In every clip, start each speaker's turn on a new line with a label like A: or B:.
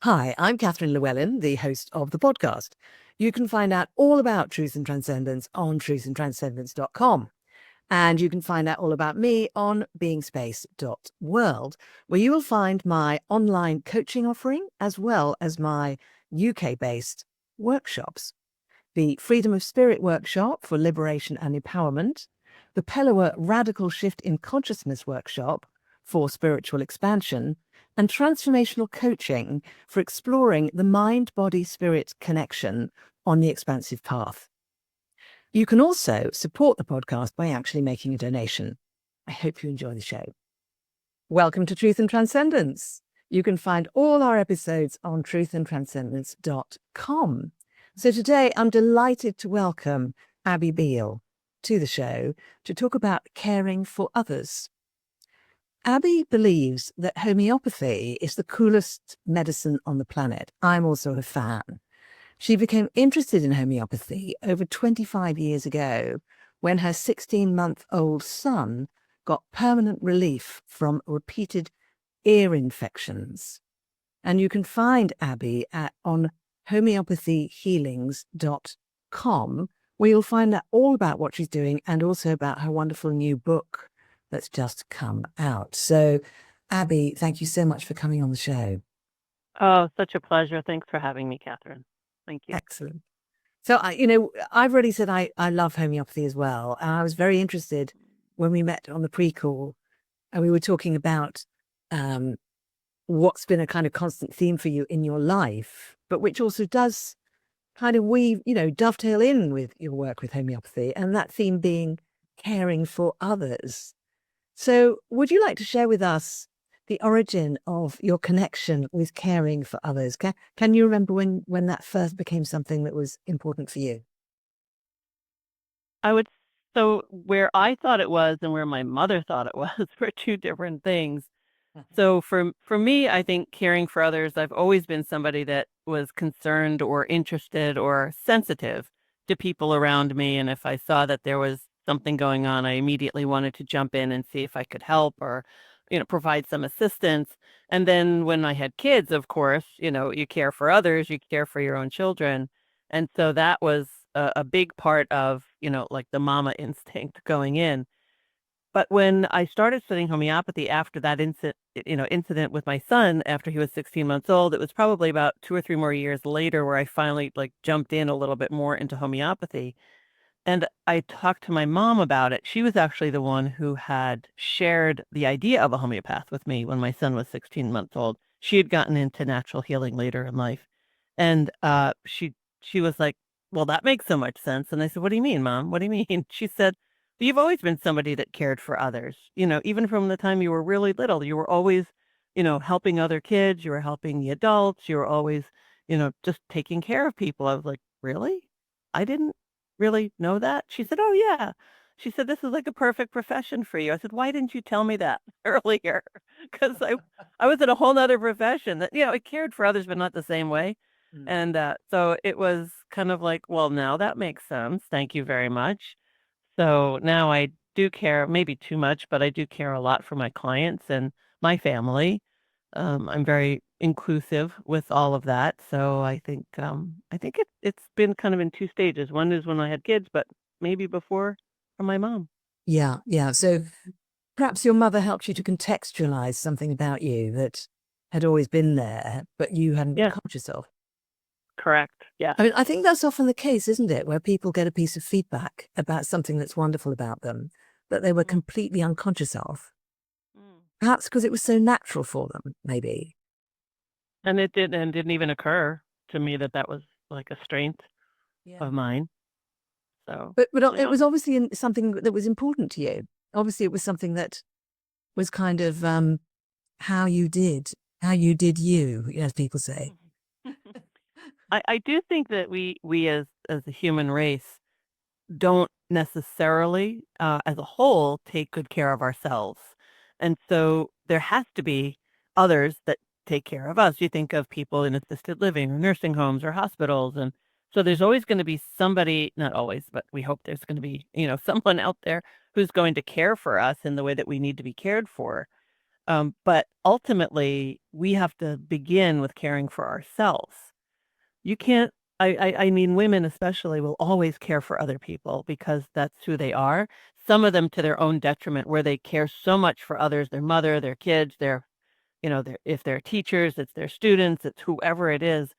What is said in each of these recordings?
A: Hi, I'm Catherine Llewellyn, the host of the podcast. You can find out all about Truth and Transcendence on truthandtranscendence.com. And you can find out all about me on beingspace.world, where you will find my online coaching offering as well as my UK-based workshops. The Freedom of Spirit workshop for liberation and empowerment, the Pellower Radical Shift in Consciousness workshop for spiritual expansion, and transformational coaching for exploring the mind-body-spirit connection on the expansive path. You can also support the podcast by actually making a donation. I hope you enjoy the show. Welcome to Truth and Transcendence. You can find all our episodes on truthandtranscendence.com. So today I'm delighted to welcome Abby Beale to the show to talk about caring for others. Abby believes that homeopathy is the coolest medicine on the planet. I'm also a fan. She became interested in homeopathy over 25 years ago when her 16-month-old son got permanent relief from repeated ear infections. And you can find Abby on homeopathyhealings.com, where you'll find out all about what she's doing and also about her wonderful new book that's just come out. So, Abby, thank you so much for coming on the show.
B: Oh, such a pleasure. Thanks for having me, Catherine. Thank you.
A: Excellent. So, I've already said I love homeopathy as well. And I was very interested when we met on the pre-call and we were talking about what's been a kind of constant theme for you in your life, but which also does kind of dovetail in with your work with homeopathy, and that theme being caring for others. So would you like to share with us the origin of your connection with caring for others? Can you remember when that first became something that was important for you?
B: So where I thought it was and where my mother thought it was were two different things. So for me, I think caring for others, I've always been somebody that was concerned or interested or sensitive to people around me. And if I saw that there was something going on, I immediately wanted to jump in and see if I could help or, provide some assistance. And then when I had kids, of course, you care for others, you care for your own children. And so that was a big part of, like the mama instinct going in. But when I started studying homeopathy after that incident with my son after he was 16 months old, it was probably about 2 or 3 more years later where I finally jumped in a little bit more into homeopathy. And I talked to my mom about it. She was actually the one who had shared the idea of a homeopath with me when my son was 16 months old. She had gotten into natural healing later in life. And she was like, "Well, that makes so much sense." And I said, "What do you mean, Mom? What do you mean?" She said, "You've always been somebody that cared for others. Even from the time you were really little, you were always, helping other kids, you were helping the adults, you were always, just taking care of people." I was like, "Really? I didn't really know that?" She said, "Oh, yeah." She said, "This is like a perfect profession for you." I said, "Why didn't you tell me that earlier?" Because I was in a whole nother profession that, I cared for others, but not the same way. And so it was kind of like, well, now that makes sense. Thank you very much. So now I do care, maybe too much, but I do care a lot for my clients and my family. I'm very inclusive with all of that. So I think it's been kind of in two stages. One is when I had kids, but maybe before from my mom.
A: Yeah, yeah. So perhaps your mother helped you to contextualize something about you that had always been there, but you hadn't been
B: Yeah,
A: conscious of.
B: correct. Yeah.
A: I mean, I think that's often the case, isn't it? Where people get a piece of feedback about something that's wonderful about them that they were
B: Mm,
A: completely unconscious of.
B: mm.
A: Perhaps because it was so natural for them, maybe.
B: And didn't even occur to me that that was like a strength
A: Yeah.
B: of mine. So,
A: But it
B: yeah.
A: was obviously something that was important to you. Obviously, it was something that was kind of how you did, how you did you, as people say.
B: I do think that we as a human race don't necessarily, as a whole, take good care of ourselves. And so there has to be others that take care of us. You think of people in assisted living or nursing homes or hospitals. And so there's always going to be somebody, not always, but we hope there's going to be, someone out there who's going to care for us in the way that we need to be cared for. But ultimately, we have to begin with caring for ourselves. You can't, I mean, women especially will always care for other people because that's who they are. Some of them to their own detriment, where they care so much for others, their mother, their kids, if they're teachers, it's their students, it's whoever it is,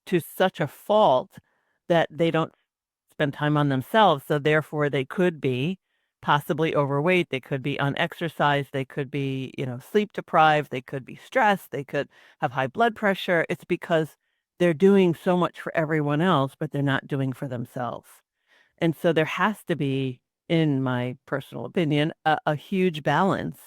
B: to such a fault that they don't spend time on themselves. So therefore they could be possibly overweight, they could be unexercised, they could be, sleep deprived, they could be stressed, they could have high blood pressure. It's because they're doing so much for everyone else, but they're not doing for themselves. And so there has to be, in my personal opinion, a huge balance.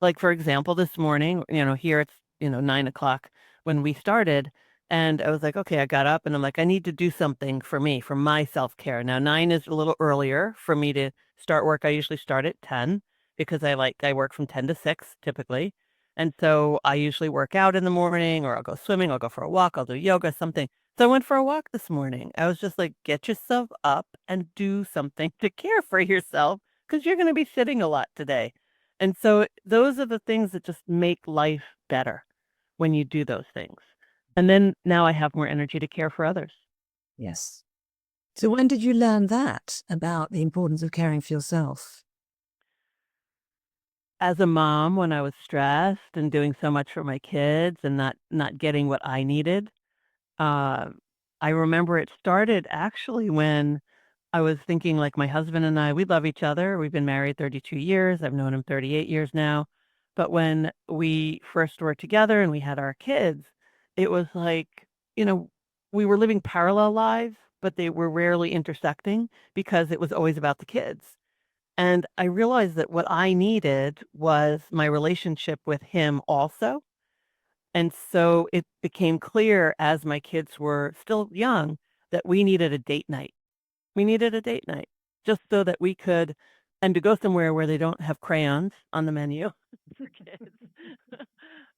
B: Like, for example, this morning, here it's, 9 o'clock when we started. And I was like, okay, I got up and I'm like, I need to do something for me, for my self care. Now, 9 is a little earlier for me to start work. I usually start at 10 because I work from 10 to 6 typically. And so I usually work out in the morning, or I'll go swimming, I'll go for a walk, I'll do yoga, something. So I went for a walk this morning. I was just like, get yourself up and do something to care for yourself because you're going to be sitting a lot today. And so those are the things that just make life better when you do those things. And then now I have more energy to care for others.
A: Yes. So when did you learn that about the importance of caring for yourself?
B: As a mom, when I was stressed and doing so much for my kids and not getting what I needed, uh, I remember it started actually when I was thinking, like, my husband and I, we love each other. We've been married 32 years. I've known him 38 years now. But when we first were together and we had our kids, it was like, you know, we were living parallel lives, but they were rarely intersecting because it was always about the kids. And I realized that what I needed was my relationship with him also. And so it became clear as my kids were still young that we needed a date night. We needed a date night just so that we could, and to go somewhere where they don't have crayons on the menu for kids.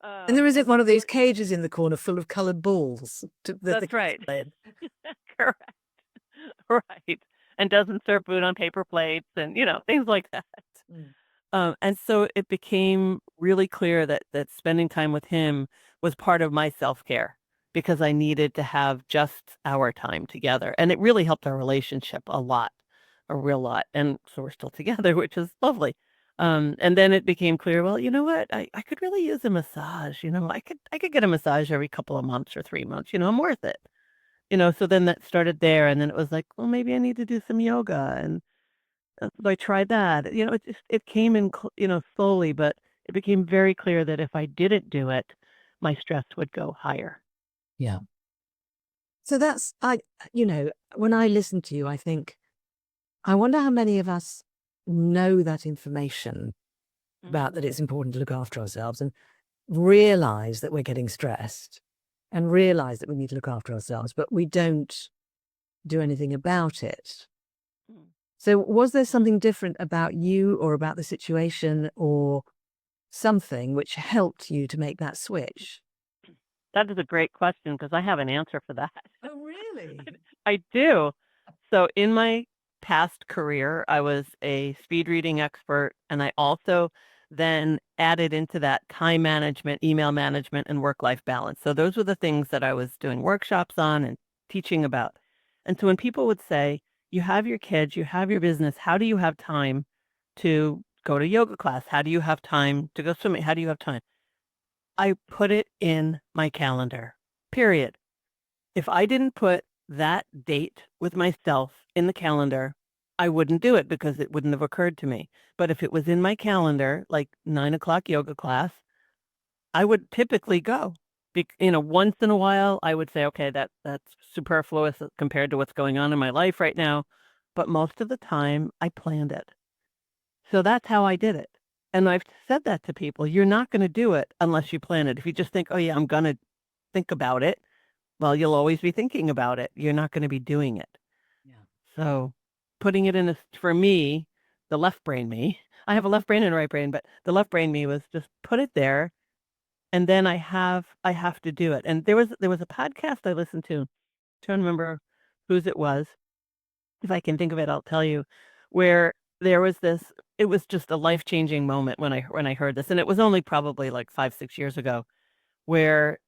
A: And there isn't
B: And
A: one of these cages in the corner full of coloured balls that the
B: that's
A: kids
B: right.
A: play in.
B: Correct. Right. And doesn't serve food on paper plates and, things like that.
A: Mm.
B: And so it became really clear that spending time with him was part of my self-care because I needed to have just our time together. And it really helped our relationship a lot, a real lot. And so we're still together, which is lovely. And then it became clear, well, you know what? I could really use a massage. I could get a massage every couple of months or 3 months. I'm worth it. So then that started there. And then it was like, well, maybe I need to do some yoga. And so I tried that. It came in, slowly, but it became very clear that if I didn't do it, my stress would go higher.
A: Yeah. So when I listen to you, I think, I wonder how many of us know that information about
B: Mhm.
A: that it's important to look after ourselves and realize that we're getting stressed and realize that we need to look after ourselves, but we don't do anything about it.
B: Mm.
A: So was there something different about you or about the situation or something which helped you to make that switch?
B: That is a great question because I have an answer for that.
A: Oh, really?
B: I do. So in my past career, I was a speed reading expert, and I also then added into that time management, email management, and work-life balance. So those were the things that I was doing workshops on and teaching about. And so when people would say, you have your kids, you have your business, how do you have time to go to yoga class? How do you have time to go swimming? How do you have time? I put it in my calendar, period. If I didn't put that date with myself in the calendar, I wouldn't do it because it wouldn't have occurred to me. But if it was in my calendar, like 9 o'clock yoga class, I would typically go. Once in a while, I would say, okay, that's superfluous compared to what's going on in my life right now. But most of the time, I planned it. So that's how I did it. And I've said that to people. You're not going to do it unless you plan it. If you just think, oh, yeah, I'm going to think about it, well, you'll always be thinking about it. You're not going to be doing it.
A: Yeah.
B: So putting it in for me, the left brain me, I have a left brain and a right brain, but the left brain me was just put it there. And then I have to do it. And there was a podcast I listened to, trying to remember whose it was. If I can think of it, I'll tell you, where there was this it was just a life-changing moment when I heard this, and it was only probably like 5, 6 years ago, where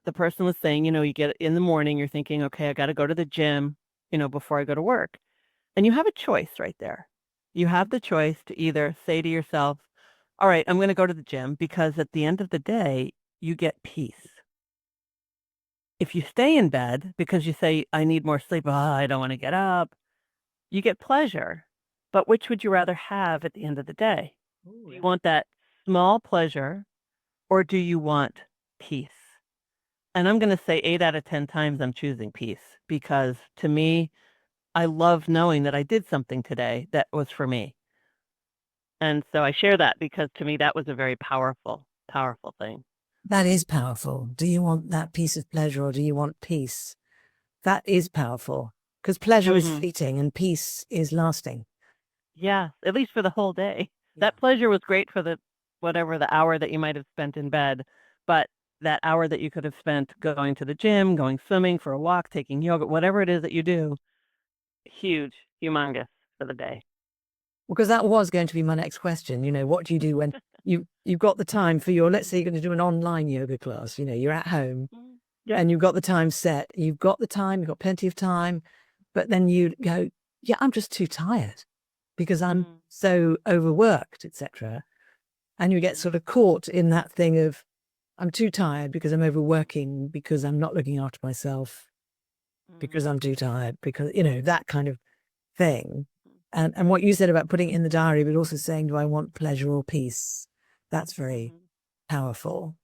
B: the person was saying, you get in the morning, you're thinking, okay, I got to go to the gym, before I go to work. And you have a choice right there. You have the choice to either say to yourself, all right, I'm going to go to the gym because at the end of the day, you get peace. If you stay in bed because you say, I need more sleep, I don't want to get up, you get pleasure. But which would you rather have at the end of the day?
A: Ooh,
B: Do you
A: yeah.
B: want that small pleasure or do you want peace? And I'm going to say 8 out of 10 times I'm choosing peace because to me, I love knowing that I did something today that was for me. And so I share that because to me, that was a very powerful, powerful thing.
A: That is powerful. Do you want that piece of pleasure or do you want peace? That is powerful because pleasure is
B: Hmm.
A: fleeting and peace is lasting.
B: Yeah, at least for the whole day.
A: Yeah.
B: That pleasure was great for the whatever the hour that you might have spent in bed, but that hour that you could have spent going to the gym, going swimming, for a walk, taking yoga, whatever it is that you do, huge, humongous for the day.
A: Because that was going to be my next question. What do you do when you've got the time for your, let's say you're going to do an online yoga class, you're at home
B: Mhm. Yep.
A: and you've got the time set, you've got the time, you've got plenty of time, but then you go, yeah, I'm just too tired because I'm
B: Mm.
A: so overworked, etc. And you get sort of caught in that thing of, I'm too tired because I'm overworking, because I'm not looking after myself, because
B: Mhm.
A: I'm too tired, because, that kind of thing. And what you said about putting it in the diary, but also saying, do I want pleasure or peace? That's very
B: Mhm.
A: powerful.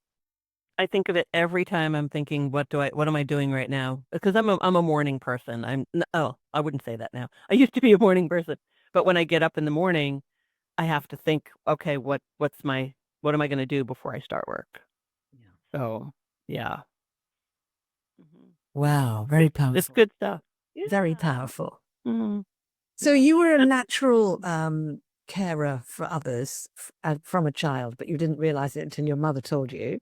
B: I think of it every time I'm thinking, what am I doing right now? Because I'm a morning person. Oh, I wouldn't say that now. I used to be a morning person, but when I get up in the morning, I have to think, okay, what am I going to do before I start work?
A: Yeah.
B: So, yeah. Mhm.
A: Wow, very
B: It's
A: powerful.
B: good stuff.
A: Very
B: Yeah.
A: powerful.
B: Mhm.
A: So
B: Yeah.
A: you were a
B: And
A: natural carer for others from a child, but you didn't realize it until your mother told you.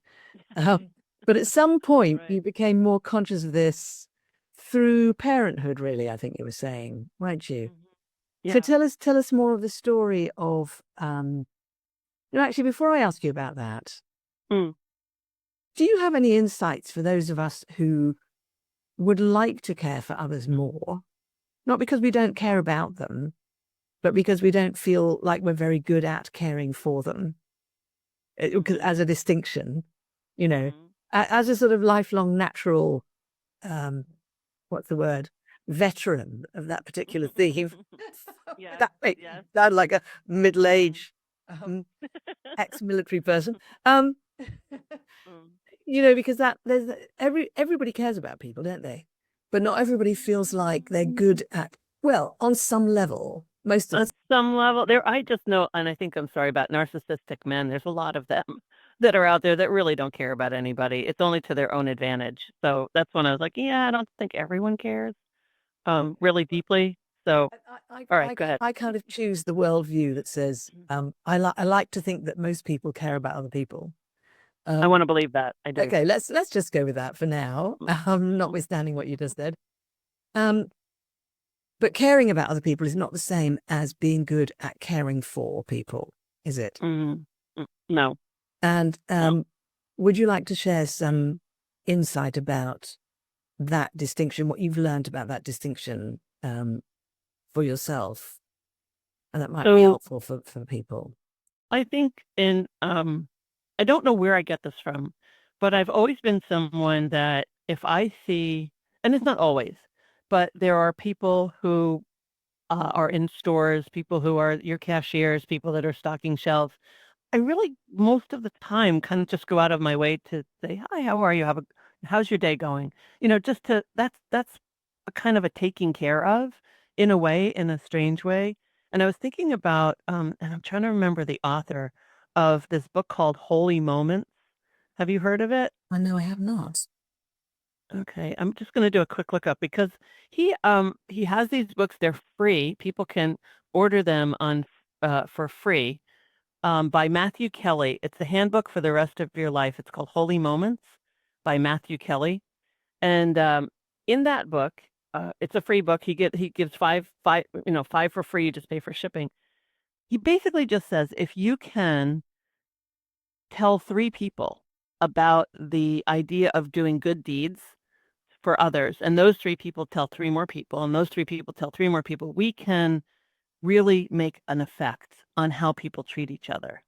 A: Um, but at some point,
B: right.
A: you became more conscious of this through parenthood, really, I think you were saying, weren't you?
B: Mhm.
A: So
B: Yeah.
A: tell us more of the story of no, actually, before I ask you about that,
B: Mm.
A: do you have any insights for those of us who would like to care for others more? Not because we don't care about them, but because we don't feel like we're very good at caring for them. 'Cause
B: Mhm.
A: as a distinction, you know,
B: Mhm.
A: as a sort of lifelong natural, um, what's the word? Veteran of that particular theme.
B: Yes.
A: That makes me
B: Yes.
A: sound like a
B: Mhm.
A: middle-aged ex-military person. Um,
B: Mm.
A: because that there's everybody cares about people, don't they? But not everybody feels like they're good at, well, on some level, most of
B: On
A: us.
B: some level, I just know, and I think I'm sorry about narcissistic men. There's a lot of them that are out there that really don't care about anybody. It's only to their own advantage. So that's when I was like, yeah, I don't think everyone cares, really deeply. So, all right, go ahead.
A: I kind of choose the worldview that says, I like to think that most people care about other people.
B: I
A: Um,
B: want to believe that. I do.
A: okay, let's just go with that for now, notwithstanding what you just said. Um, but caring about other people is not the same as being good at caring for people, is it?
B: Mm, no,
A: And
B: no.
A: would you like to share some insight about that distinction, what you've learned about that distinction for yourself? And that might be
B: So
A: helpful for people.
B: I think I don't know where I get this from, but I've always been someone that if I see, and it's not always, but there are people who are in stores, people who are your cashiers, people that are stocking shelves. I really, most of the time, kind of just go out of my way to say, "Hi, how are you? How's your day going?" Just that's a kind of a taking care of in a way, in a strange way. And I was thinking about, and I'm trying to remember the author of this book called Holy Moments. Have you heard of it?
A: I know I have not.
B: Okay, I'm just gonna do a quick look up because he has these books. They're free. People can order them on for free by Matthew Kelly. It's the handbook for the rest of your life. It's called Holy Moments by Matthew Kelly. And in that book, it's a free book. He gives five for free. You just pay for shipping. he basically just says, if you can tell 3 people about the idea of doing good deeds for others, and those 3 people tell 3 more people, and those 3 people tell 3 more people, we can really make an effect on how people treat each other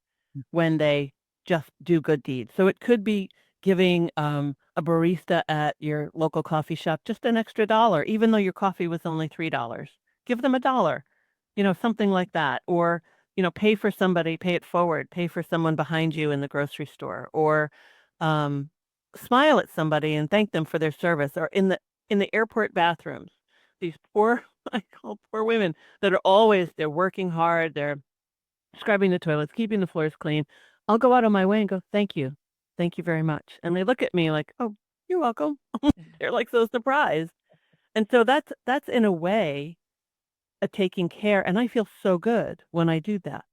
B: when they just do good deeds. So it could be giving a barista at your local coffee shop just an extra dollar, even though your coffee was only $3. Give them a dollar, something like that. Or, pay for somebody, pay it forward, pay for someone behind you in the grocery store, or um, smile at somebody and thank them for their service, or in the airport bathrooms. These poor, I call poor women that are always, they're working hard, they're scrubbing the toilets, keeping the floors clean. I'll go out of my way and go, "Thank you. Thank you very much." And they look at me like, "Oh, you're welcome." They're like so surprised. And so that's in a way a taking care, and I feel so good when I do that.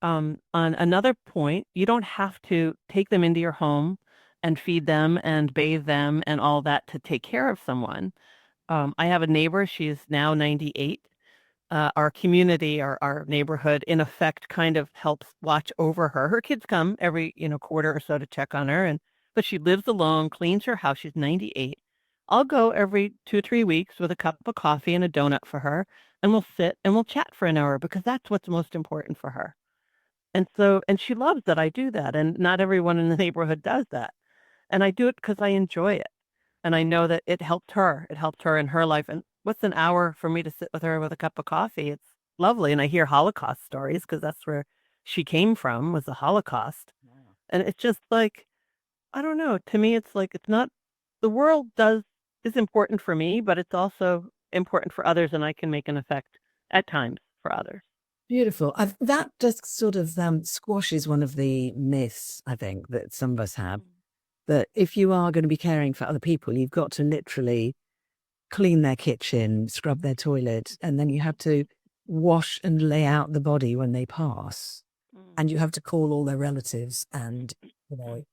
B: On another point, you don't have to take them into your home and feed them and bathe them and all that to take care of someone. I have a neighbor, she's now 98. Our community, our neighborhood, in effect, kind of helps watch over her. Her kids come every, quarter or so to check on her, but she lives alone, cleans her house. She's 98. I'll go every 2 or 3 weeks with a cup of coffee and a donut for her, and we'll sit and we'll chat for an hour because that's what's most important for her. And she loves that I do that, and not everyone in the neighborhood does that. And I do it because I enjoy it. And I know that it helped her. It helped her in her life. And what's an hour for me to sit with her with a cup of coffee? It's lovely. And I hear Holocaust stories because that's where she came from, was the Holocaust.
A: Wow.
B: And it's just like, I don't know. To me, it's like it's not the world is important for me, but it's also important for others, and I can make an effect at times for others.
A: Beautiful. That just sort of squashes one of the myths, I think, that some of us have, that if you are going to be caring for other people, you've got to literally clean their kitchen, scrub their toilet, and then you have to wash and lay out the body when they pass.
B: Mm.
A: And you have to call all their relatives and, you know,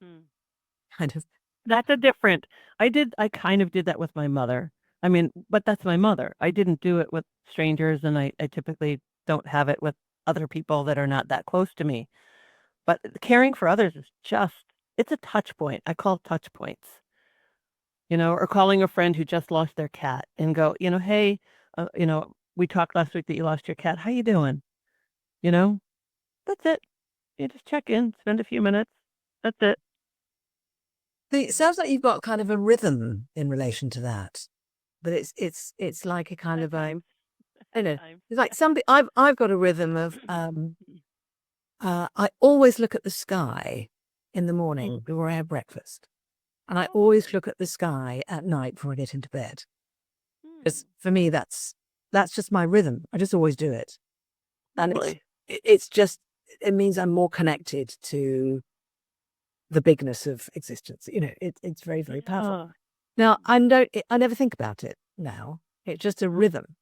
B: Mm.
A: kind of.
B: That's I kind of did that with my mother. I mean, but that's my mother. I didn't do it with strangers, and I typically don't have it with other people that are not that close to me. But caring for others is it's a touch point. I call touch points, or calling a friend who just lost their cat and go, hey, we talked last week that you lost your cat. How you doing? You know, that's it. You just check in, spend a few minutes. That's it.
A: It sounds like you've got kind of a rhythm in relation to that, but it's like a kind
B: At
A: of a,
B: times.
A: I
B: At
A: know,
B: times.
A: it's like somebody. I've got a rhythm of I always look at the sky in the morning before I have breakfast, and I
B: Oh.
A: always look at the sky at night before I get into bed.
B: Hmm.
A: Because for me, that's just my rhythm. I just always do it, and
B: Lovely.
A: it's just it means I'm more connected to the bigness of existence. It's very, very powerful.
B: Yeah.
A: Now, I never think about it now. It's just a rhythm.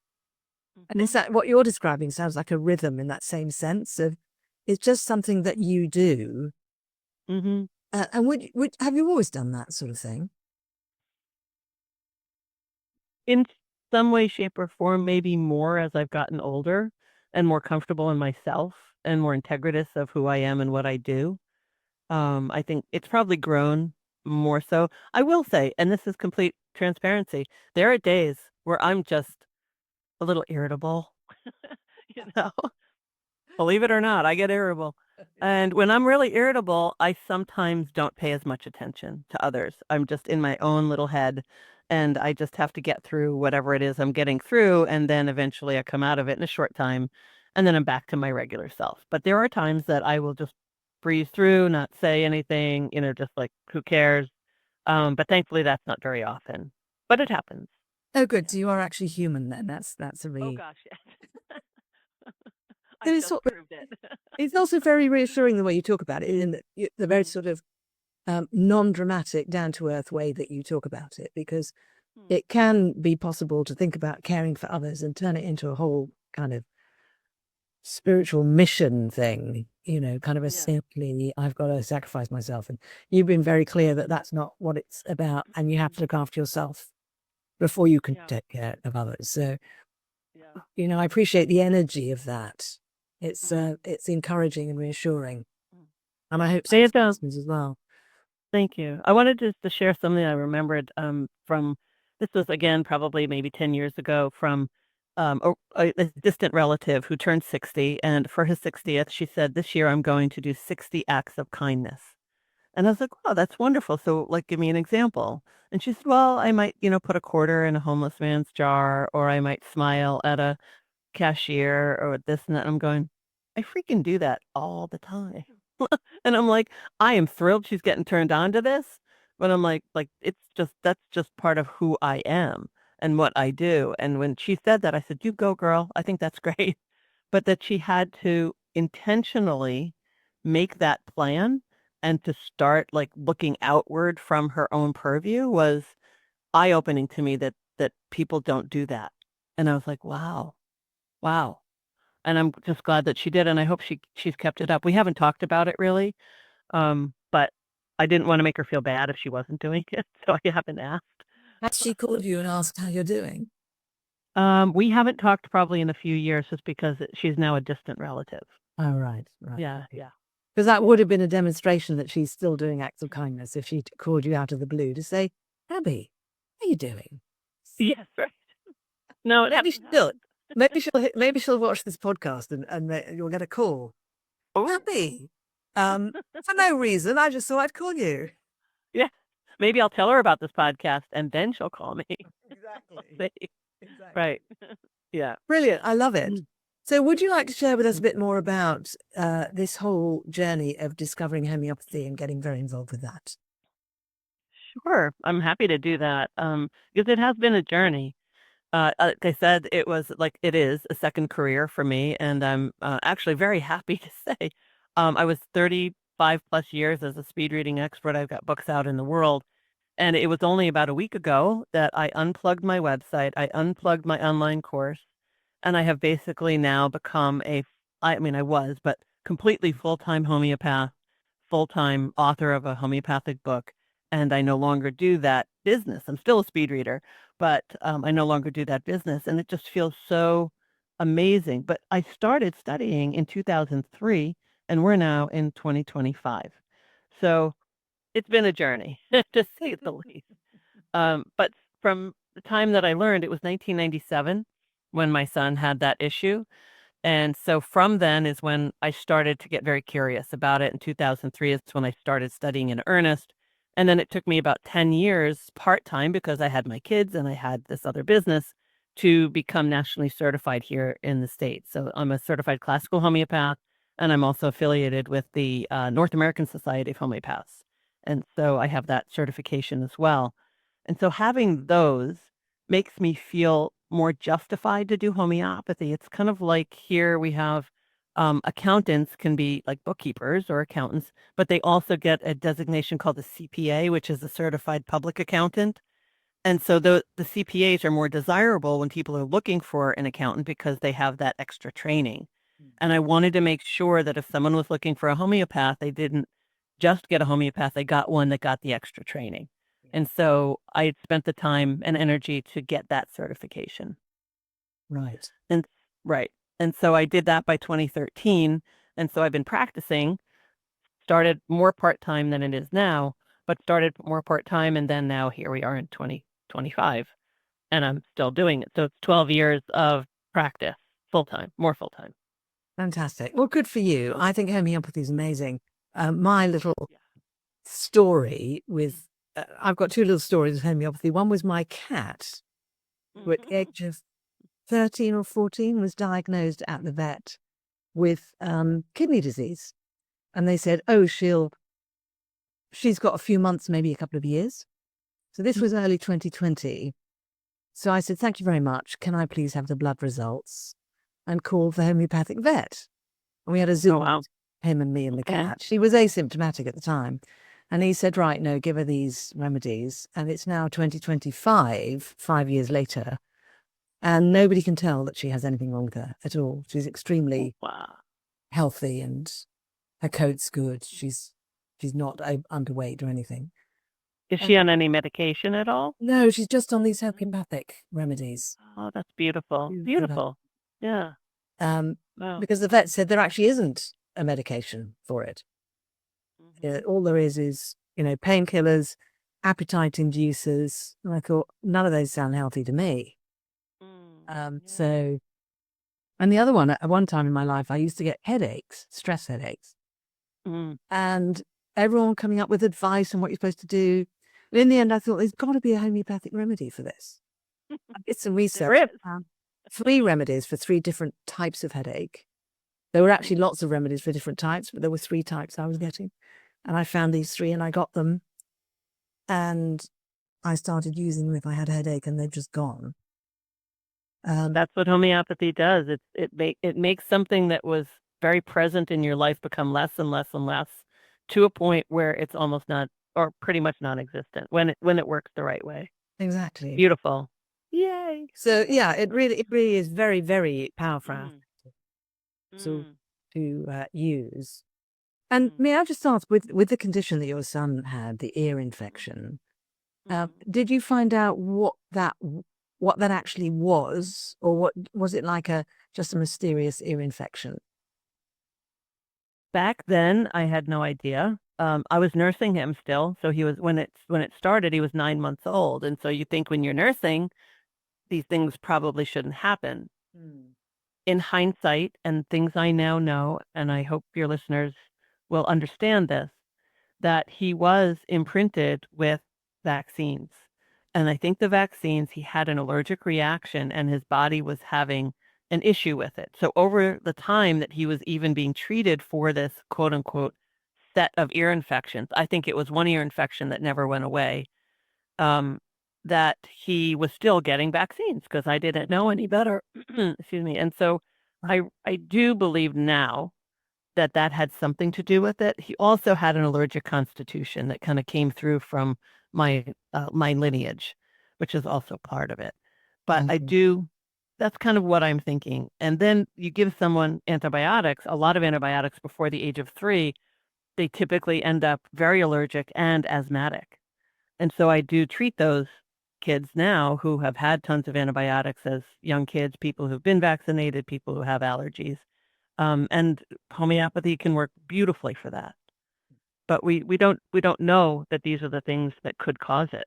A: And is
B: Mhm.
A: that what you're describing sounds like a rhythm in that same sense of it's just something that you do.
B: Mhm.
A: And have you always done that sort of thing?
B: In some way, shape, or form, maybe more as I've gotten older and more comfortable in myself and more integritous of who I am and what I do. I think it's probably grown more so. I will say, and this is complete transparency, there are days where I'm just a little irritable, you know? Believe it or not, I get irritable. And when I'm really irritable, I sometimes don't pay as much attention to others. I'm just in my own little head, and I just have to get through whatever it is I'm getting through, and then eventually I come out of it in a short time, and then I'm back to my regular self. But there are times that I will just breeze through, not say anything, just like, who cares? But thankfully that's not very often, but it happens.
A: Oh, good.
B: Yeah.
A: So you are actually human then. That's a
B: Oh
A: really.
B: gosh, yes. I
A: And
B: just proved it.
A: it's also very reassuring the way you talk about it in the very
B: Mm.
A: sort of non-dramatic, down-to-earth way that you talk about it, because
B: Mm.
A: it can be possible to think about caring for others and turn it into a whole kind of spiritual mission thing, kind of a
B: Yeah.
A: simply, I've got to sacrifice myself. And you've been very clear that that's not what it's about. And you have to look after yourself before you can
B: Yeah.
A: take care of others. So,
B: Yeah.
A: I appreciate the energy of that. It's encouraging and reassuring. And I hope so
B: They
A: for
B: had,
A: listeners as well.
B: thank you. I wanted just to share something I remembered from this was again probably maybe 10 years ago from a distant relative who turned 60, and for his 60th, she said, "This year I'm going to do 60 acts of kindness." And I was like, "Wow, that's wonderful. So, like, give me an example." And she said, "Well, I might, put a quarter in a homeless man's jar, or I might smile at a cashier or this and that." And I'm going, I freaking do that all the time. And I'm like, I am thrilled she's getting turned on to this, but I'm like it's just that's just part of who I am and what I do. And when she said that, I said, "You go, girl. I think that's great." But that she had to intentionally make that plan and to start like looking outward from her own purview was eye-opening to me that people don't do that. And I was like, wow, wow. And I'm just glad that she did, and I hope she's kept it up. We haven't talked about it really, but I didn't want to make her feel bad if she wasn't doing it, so I haven't asked.
A: Has she called you and asked how you're doing?
B: We haven't talked probably in a few years just because she's now a distant relative.
A: Oh, right.
B: Yeah, yeah.
A: Because that would have been a demonstration that she's still doing acts of kindness if she called you out of the blue to say, "Abby, how are you doing?"
B: Yes, right. No, it
A: Maybe
B: hasn't
A: she'll.
B: happened.
A: Maybe she'll watch this podcast and you'll get a call.
B: Oh,
A: Abby, for no reason, I just thought I'd call you.
B: yeah. Maybe I'll tell her about this podcast, and then she'll call me.
A: Exactly.
B: See? Right. Yeah.
A: Brilliant. I love it.
B: Mm.
A: So would you like to share with us a bit more about this whole journey of discovering homeopathy and getting very involved with that?
B: Sure, I'm happy to do that, because it has been a journey. Like I said, it is a second career for me, and I'm actually very happy to say I was 35 plus years as a speed reading expert. I've got books out in the world, and it was only about a week ago that I unplugged my website, I unplugged my online course, and I have basically now become I mean, I was, but completely full-time homeopath, full-time author of a homeopathic book, and I no longer do that business. I'm still a speed reader, but I no longer do that business, and it just feels so amazing. But I started studying in 2003, and we're now in 2025. So it's been a journey, to say the least. But from the time that I learned, it was 1997 when my son had that issue. And so from then is when I started to get very curious about it. In 2003 is when I started studying in earnest. And then it took me about 10 years part-time because I had my kids and I had this other business to become nationally certified here in the States. So I'm a certified classical homeopath, and I'm also affiliated with the North American Society of Homeopaths. And so I have that certification as well. And so having those makes me feel more justified to do homeopathy. It's kind of like here we have accountants can be like bookkeepers or accountants, but they also get a designation called a CPA, which is a certified public accountant. And so the CPAs are more desirable when people are looking for an accountant because they have that extra training. And I wanted to make sure that if someone was looking for a homeopath, they didn't just get a homeopath, they got one that got the extra training. And so I had spent the time and energy to get that certification.
A: Right.
B: And right. And so I did that by 2013. And so I've been practicing, started more part-time than it is now, but started more part-time. And then now here we are in 2025, and I'm still doing it. So it's 12 years of practice, full-time, more full-time.
A: Fantastic. Well, good for you. I think homeopathy is amazing. My little story with, I've got two little stories with homeopathy. One was my cat, who at the age of 13 or 14 was diagnosed at the vet with kidney disease. And they said, oh, she's got a few months, maybe a couple of years. So this was early 2020. So I said, thank you very much. Can I please have the blood results? And called the homeopathic vet. And we had a Zoom,
B: wow.
A: him and me and the
B: Okay.
A: cat. She was asymptomatic at the time. And he said, right, no, give her these remedies. And it's now 2025, 5 years later. And nobody can tell that she has anything wrong with her at all. She's extremely
B: Wow.
A: healthy and her coat's good. She's not underweight or anything.
B: Is she on any medication at all?
A: No, she's just on these homeopathic remedies.
B: Oh, that's beautiful.
A: She's,
B: Beautiful. Yeah. Wow.
A: because the vet said there actually isn't a medication for it. All there is painkillers, appetite inducers. And I thought none of those sound healthy to me.
B: Yeah.
A: So, and the other one, at one time in my life, I used to get headaches, stress headaches,
B: Mm.
A: and everyone coming up with advice on what you're supposed to do. But in the end, I thought there's got to be a homeopathic remedy for this. I did some
B: There
A: research.
B: is.
A: 3 remedies for 3 different types of headache. There were actually lots of remedies for different types, but there were 3 types I was getting. And I found these 3 and I got them. And I started using them if I had a headache, and they've just gone.
B: That's what homeopathy does. It makes something that was very present in your life become less and less and less, to a point where it's almost not, or pretty much non-existent when it works the right way.
A: Exactly.
B: Beautiful. Yay.
A: So yeah, it really is very, very powerful to use. And may I just ask, with the condition that your son had, the ear infection, did you find out what that actually was, or what was it, like just a mysterious ear infection?
B: Back then, I had no idea. I was nursing him still, so he was when it started, he was 9 months old, and so you think when you're nursing, these things probably shouldn't happen. In hindsight, and things I now know, and I hope your listeners will understand this, that he was imprinted with vaccines. And I think the vaccines, he had an allergic reaction and his body was having an issue with it. So over the time that he was even being treated for this quote unquote set of ear infections, I think it was one ear infection that never went away, that he was still getting vaccines because I didn't know any better. Excuse me. And so I do believe now that had something to do with it. He also had an allergic constitution that kind of came through from my my lineage, which is also part of it. But that's kind of what I'm thinking. And then you give someone antibiotics, a lot of antibiotics before the age of 3, they typically end up very allergic and asthmatic. And so I do treat those kids now who have had tons of antibiotics as young kids, people who've been vaccinated, people who have allergies. And homeopathy can work beautifully for that. But we don't know that these are the things that could cause it.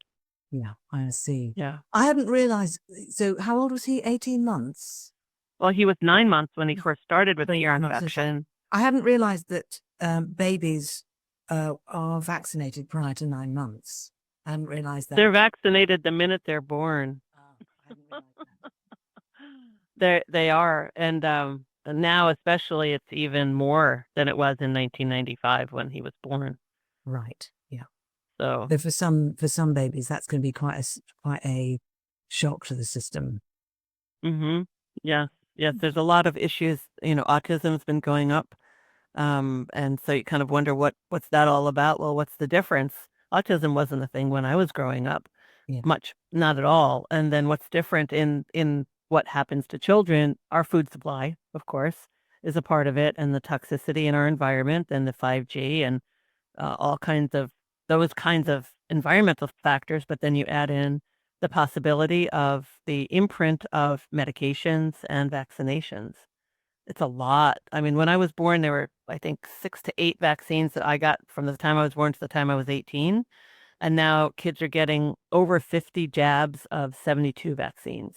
A: Yeah, I see.
B: Yeah.
A: I hadn't realized. So how old was he? 18 months?
B: Well, he was 9 months when he first started with the ear infection.
A: I hadn't realized that babies are vaccinated prior to 9 months. I hadn't realized that.
B: They're vaccinated the minute they're born.
A: I hadn't realized that.
B: They are. And now especially it's even more than it was in 1995 when he was born.
A: Right. Yeah.
B: So
A: for some babies, that's going to be quite a shock to the system.
B: Yes. Yes. There's a lot of issues. Autism's been going up. And so you kind of wonder what's that all about? Well, what's the difference? Autism wasn't a thing when I was growing up.
A: Yeah.
B: Much, not at all. And then what's different in what happens to children? Our food supply, of course, is a part of it, and the toxicity in our environment, and the 5G, and all kinds of those kinds of environmental factors. But then you add in the possibility of the imprint of medications and vaccinations. It's a lot. I mean, when I was born, there were, I think, 6 to 8 vaccines that I got from the time I was born to the time I was 18. And now kids are getting over 50 jabs of 72 vaccines.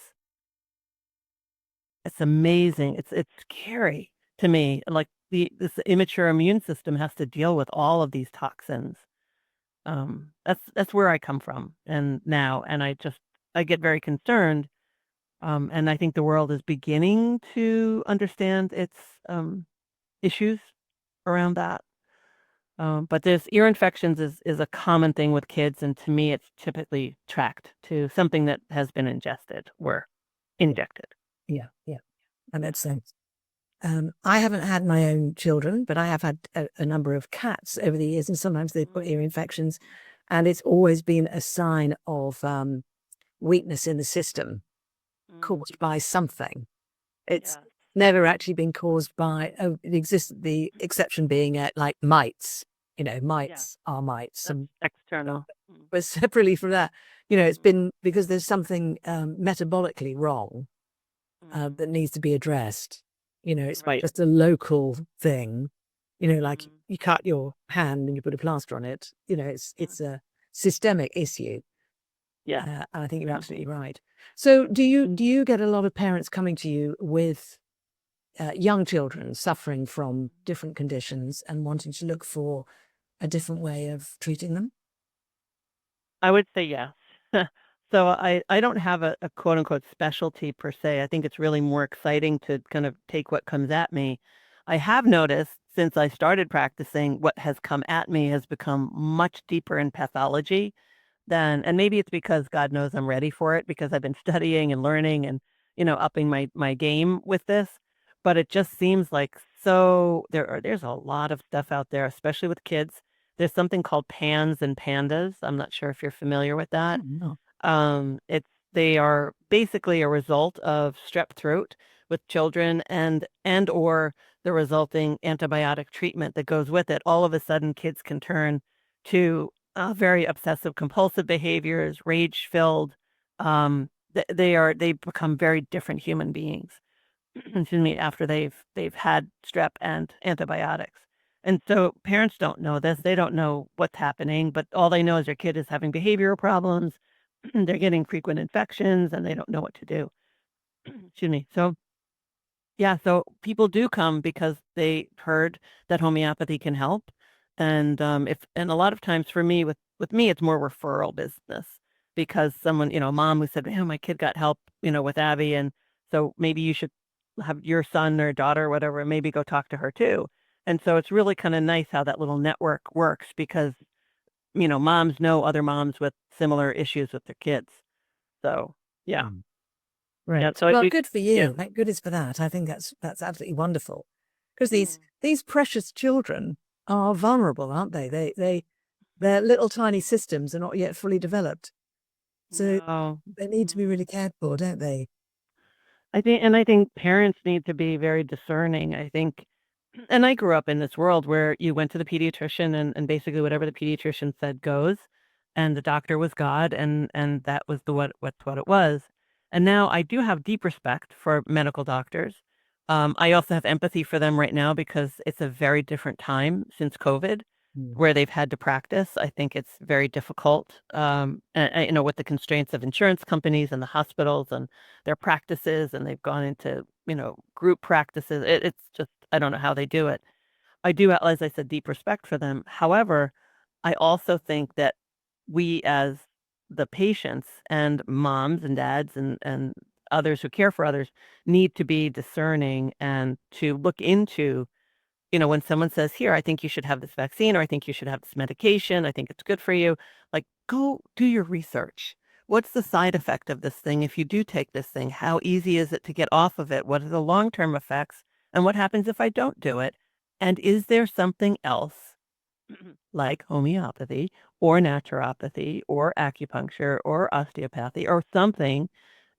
B: It's amazing. It's scary to me. Like this immature immune system has to deal with all of these toxins. That's where I come from, and I get very concerned. And I think the world is beginning to understand its issues around that. But this ear infections is a common thing with kids, and to me, it's typically tracked to something that has been ingested or injected.
A: Yeah, that makes sense. I haven't had my own children, but I have had a number of cats over the years, and sometimes they've got ear infections, and it's always been a sign of weakness in the system caused by something. It's never actually been caused by the exception being like mites. Mites are mites.
B: That's external.
A: But separately from that, it's been because there's something metabolically wrong that needs to be addressed. It's not
B: Right.
A: just a local thing, like
B: Mm,
A: you cut your hand and you put a plaster on it. It's a systemic issue.
B: yes.
A: And I think you're absolutely right. So do you get a lot of parents coming to you with young children suffering from different conditions and wanting to look for a different way of treating them?
B: I would say yes. So I don't have a quote unquote specialty per se. I think it's really more exciting to kind of take what comes at me. I have noticed since I started practicing, what has come at me has become much deeper in pathology than, and maybe it's because God knows I'm ready for it because I've been studying and learning and, upping my game with this. But it just seems like there's a lot of stuff out there, especially with kids. There's something called PANS and PANDAS. I'm not sure if you're familiar with that.
A: Oh, no.
B: It's they are basically a result of strep throat with children and or the resulting antibiotic treatment that goes with it. All of a sudden, kids can turn to very obsessive compulsive behaviors, rage filled. They become very different human beings. Excuse me, after they've had strep and antibiotics. And so parents don't know this. They don't know what's happening, but all they know is their kid is having behavioral problems. They're getting frequent infections and they don't know what to do. Excuse me. So yeah, so people do come because they heard that homeopathy can help. And and a lot of times for me with me it's more referral business because someone, mom who said, "Oh, my kid got help, with Abby and so maybe you should have your son or daughter or whatever maybe go talk to her too." And so it's really kind of nice how that little network works because, moms know other moms with similar issues with their kids. So, yeah.
A: Mm.
B: Yeah,
A: Great.
B: so
A: Well,
B: we
A: good for
B: yeah.
A: you. Thank goodness for that. I think that's absolutely wonderful. Because these
B: Mm.
A: these precious children are vulnerable, aren't they? Their little tiny systems are not yet fully developed. So
B: No.
A: they need to be
B: Mm.
A: really cared for, don't they?
B: I think parents need to be very discerning. I think and I grew up in this world where you went to the pediatrician and basically whatever the pediatrician said goes, and the doctor was God, and that was what it was. And now I do have deep respect for medical doctors. I also have empathy for them right now because it's a very different time since COVID
A: Mm.
B: where they've had to practice. I think it's very difficult, with the constraints of insurance companies and the hospitals and their practices, and they've gone into, group practices. It's just, I don't know how they do it. I do, as I said, deep respect for them. However, I also think that we as the patients and moms and dads and others who care for others need to be discerning and to look into, when someone says, "Here, I think you should have this vaccine," or "I think you should have this medication. I think it's good for you." Like, go do your research. What's the side effect of this thing if you do take this thing? How easy is it to get off of it? What are the long-term effects? And what happens if I don't do it? And is there something else like homeopathy or naturopathy or acupuncture or osteopathy or something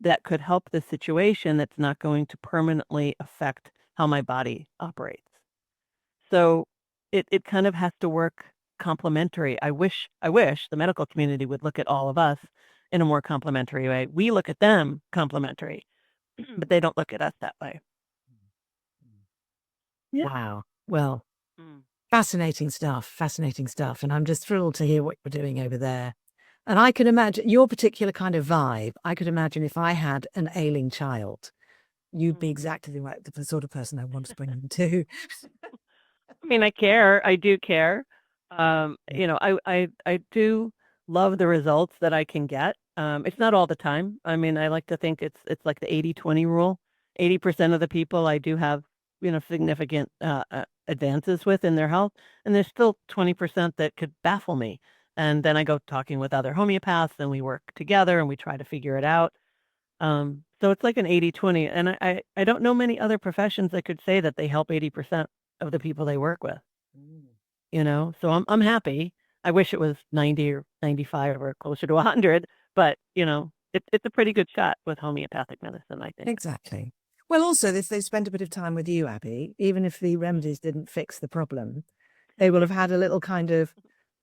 B: that could help the situation that's not going to permanently affect how my body operates? So it kind of has to work complementary. I wish the medical community would look at all of us in a more complementary way. We look at them complementary, but they don't look at us that way. Yeah.
A: Wow. Well,
B: Mm.
A: fascinating stuff. Fascinating stuff. And I'm just thrilled to hear what you're doing over there. And I can imagine your particular kind of vibe. I could imagine if I had an ailing child, you'd be
B: Mm.
A: exactly the sort of person I want to bring them to.
B: I mean, I care. I do care. I do love the results that I can get. It's not all the time. I mean, I like to think it's like the 80-20 rule. 80% of the people I do have, significant advances with in their health, and there's still 20% that could baffle me. And then I go talking with other homeopaths and we work together and we try to figure it out. So it's like an 80-20, and I don't know many other professions that could say that they help 80% of the people they work with,
A: Mm.
B: So I'm happy. I wish it was 90 or 95 or closer to 100, but, it's a pretty good shot with homeopathic medicine, I think.
A: Exactly. Well, also, if they spent a bit of time with you, Abby, even if the
B: Mm.
A: remedies didn't fix the problem, they will have had a little kind of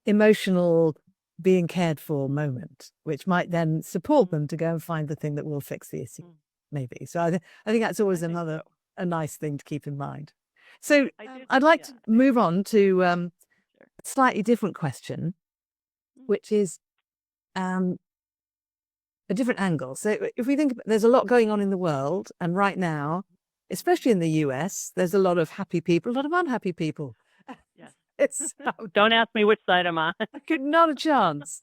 A: emotional being cared for moment, which might then support
B: Mm,
A: them to go and find the thing that will fix the issue,
B: mm.
A: maybe. So I think that's always
B: I think
A: another
B: so.
A: a nice thing to keep in mind. So
B: I
A: I'd like to move
B: agree.
A: on to
B: Sure.
A: a slightly different question, which is a different angle. So if we think there's a lot going on in the world, and right now, especially in the US, there's a lot of happy people, a lot of unhappy people.
B: Yes.
A: It's
B: Don't ask me which side I'm on.
A: not a chance.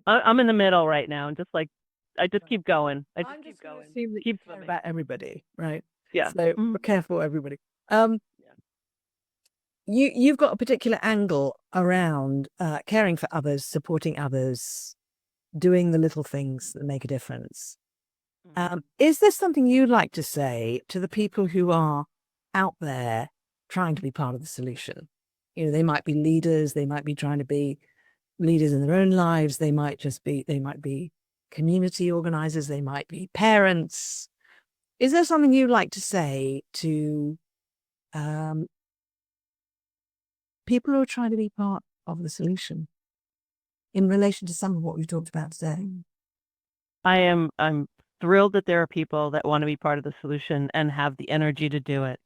B: I'm in the middle right now, and I just keep going. I just
A: I'm
B: keep
A: just going to
B: going.
A: assume that you
B: Keep
A: care
B: swimming.
A: about everybody, right?
B: Yeah.
A: So
B: Mhm.
A: be careful, everybody. Um,
B: Yeah.
A: you've got a particular angle around caring for others, supporting others, doing the little things that make a difference. Is there something you'd like to say to the people who are out there trying to be part of the solution? You know, they might be leaders, they might be trying to be leaders in their own lives, they might be community organizers, they might be parents. Is there something you'd like to say to um, people who are trying to be part of the solution in relation to some of what we've talked about today?
B: I'm thrilled that there are people that want to be part of the solution and have the energy to do it.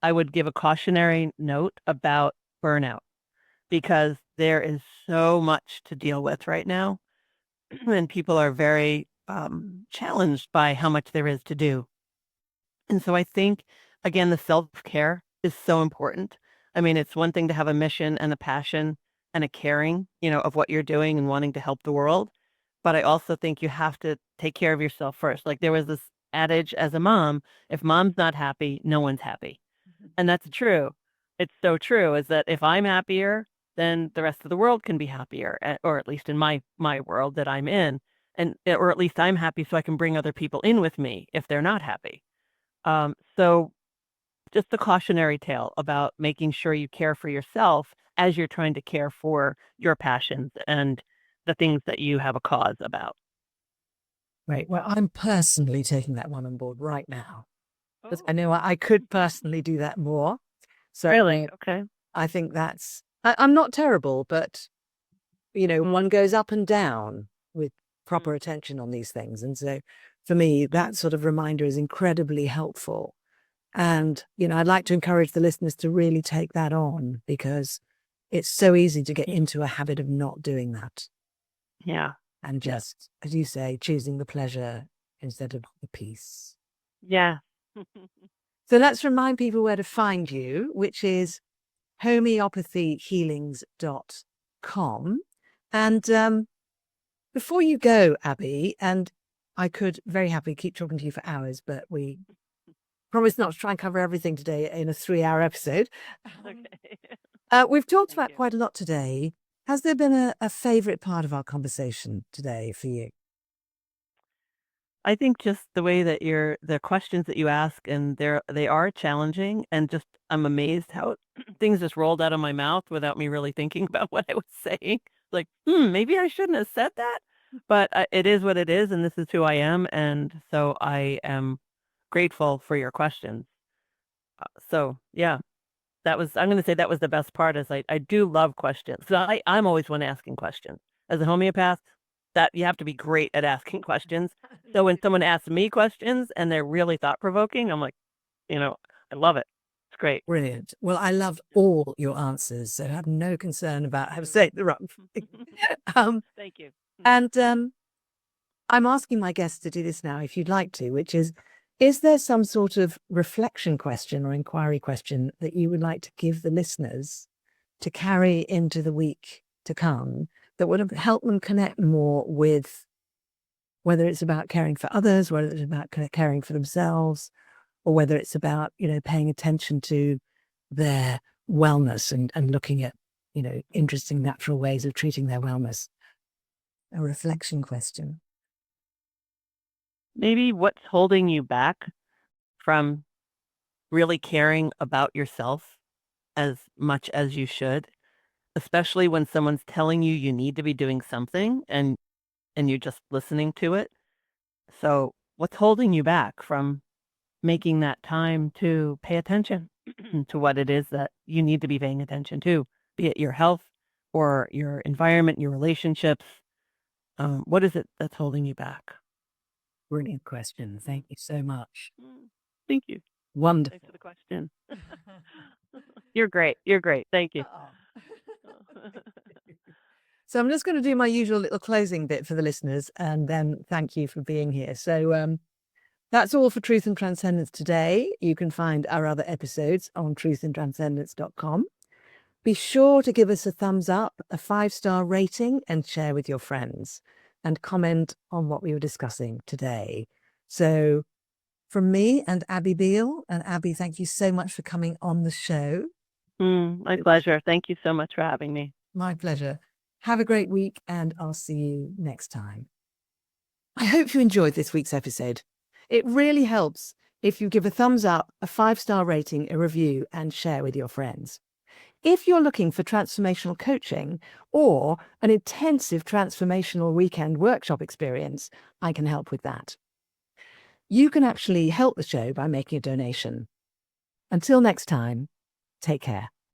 B: I would give a cautionary note about burnout because there is so much to deal with right now, and people are very challenged by how much there is to do. And so I think, again, the self-care is so important. I mean, it's one thing to have a mission and a passion and a caring, of what you're doing and wanting to help the world. But I also think you have to take care of yourself first. Like there was this adage as a mom, if mom's not happy, no one's happy. And that's true. It's so true is that if I'm happier, then the rest of the world can be happier, or at least in my world that I'm in. And or at least I'm happy so I can bring other people in with me if they're not happy. So just a cautionary tale about making sure you care for yourself as you're trying to care for your passions and the things that you have a cause about.
A: Right. Well, I'm personally taking that one on board right now because I
B: Oh,
A: know I could personally do that more. So
B: really? Okay.
A: I think I'm not terrible, but one goes up and down with
B: Mm.
A: proper attention on these things. And so for me, that sort of reminder is incredibly helpful. And, I'd like to encourage the listeners to really take that on because it's so easy to get into a habit of not doing that
B: Yeah.
A: and
B: Yeah.
A: just, as you say, choosing the pleasure instead of the peace.
B: Yeah.
A: So let's remind people where to find you, which is homeopathyhealings.com. And before you go, Abby, and I could very happily keep talking to you for hours, but we promise not to try and cover everything today in a 3-hour episode.
B: Okay.
A: We've talked
B: Thank
A: about
B: you.
A: quite a lot today. Has there been a favorite part of our conversation today for you?
B: I think just the way that the questions that you ask, and they are challenging, and just I'm amazed how things just rolled out of my mouth without me really thinking about what I was saying. Like, maybe I shouldn't have said that, but it is what it is, and this is who I am, and so I am grateful for your questions. So yeah, I'm going to say that was the best part. Is I do love questions. So I'm always one asking questions as a homeopath. That you have to be great at asking questions. So when someone asks me questions and they're really thought provoking, I'm like, I love it. It's great.
A: Brilliant. Well, I loved all your answers, so have no concern about how to say the wrong thing. um,
B: Thank you.
A: and I'm asking my guests to do this now, if you'd like to, which is there some sort of reflection question or inquiry question that you would like to give the listeners to carry into the week to come that would help them connect more with whether it's about caring for others, whether it's about caring for themselves, or whether it's about, paying attention to their wellness and looking at, interesting natural ways of treating their wellness? A reflection question.
B: Maybe what's holding you back from really caring about yourself as much as you should, especially when someone's telling you you need to be doing something and you're just listening to it. So, what's holding you back from making that time to pay attention to what it is that you need to be paying attention to, be it your health or your environment, your relationships? What is it that's holding you back?
A: brilliant question. Thank you so much.
B: Thank you.
A: Wonderful.
B: Thanks for the question. You're great. You're great. Thank you.
A: So I'm just going to do my usual little closing bit for the listeners, and then thank you for being here. So that's all for Truth and Transcendence today. You can find our other episodes on truthandtranscendence.com. Be sure to give us a thumbs up, a 5-star rating, and share with your friends, and comment on what we were discussing today. So from me and Abby Beale, and Abby, thank you so much for coming on the show.
B: My pleasure. Thank you so much for having me.
A: My pleasure. Have a great week, and I'll see you next time. I hope you enjoyed this week's episode. It really helps if you give a thumbs up, a 5-star rating, a review, and share with your friends. If you're looking for transformational coaching or an intensive transformational weekend workshop experience, I can help with that. You can actually help the show by making a donation. Until next time, take care.